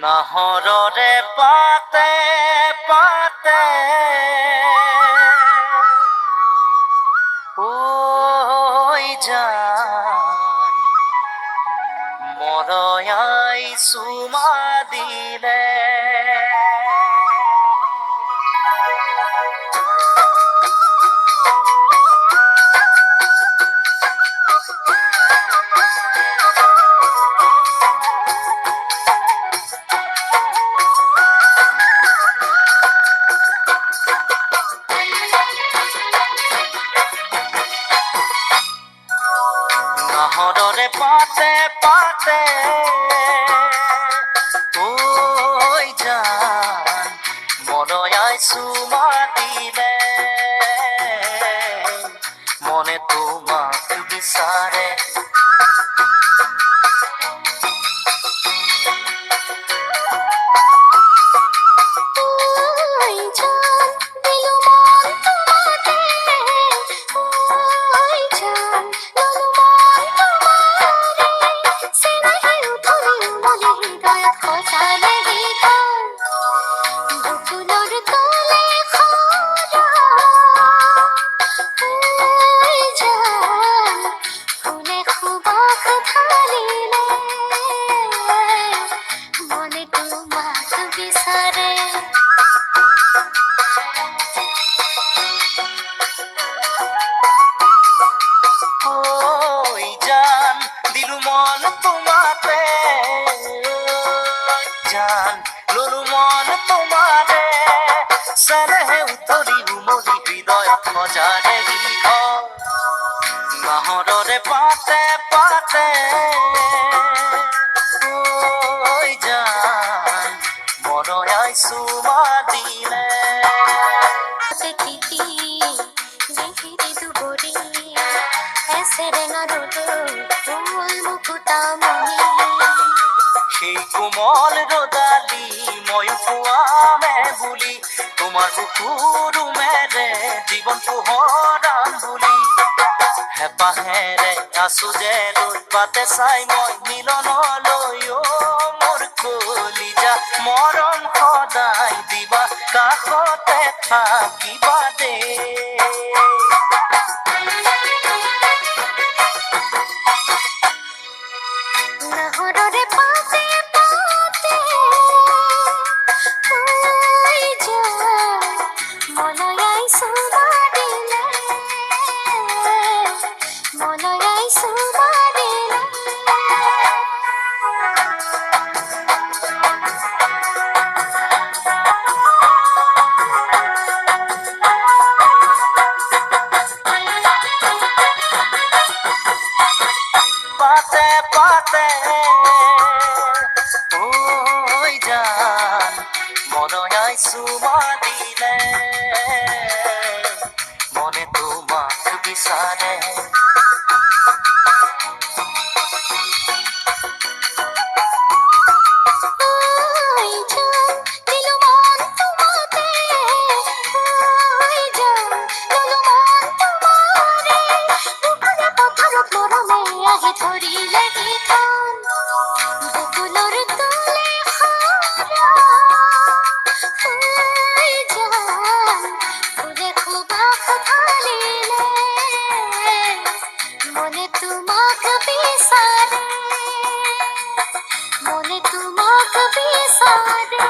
নাহৰৰে পাতে পাতে ঐ জান মৰয়াই চুমা দিলে নাহৰৰে পাতে পাতে ঐ জান মৰয়াই চুমা দিলে মনে তোমাক বিচাৰে সনেহে উতৰি উমলি হৃদয়ত সজালে নাহৰৰে পাতে পাতে ঐ জান মৰয়াই চুমা দিলে সেই কোমল ৰদালি ময়ো পোৱামে বুলি তোমাৰ বুকুৰ মেৰে জীৱন পোহৰাম বুলি হেঁপাহেৰে আছো যে লৈ পাতে চাই মই মিলনলৈ মোৰ কলিজা মৰম সদায় দিবা কাষতে থাকিবা দে নাহৰৰে পাতে পাতে ঐ জান মৰয়াই চুমা দিলে মৰয়াই চুমা দিলে পাতে পাতে ঐ জান মৰয়াই চুমা দিলে মনে তোমাক বিচাৰে মনে তোমাক বিচাৰে মনে তোমাক বিচাৰে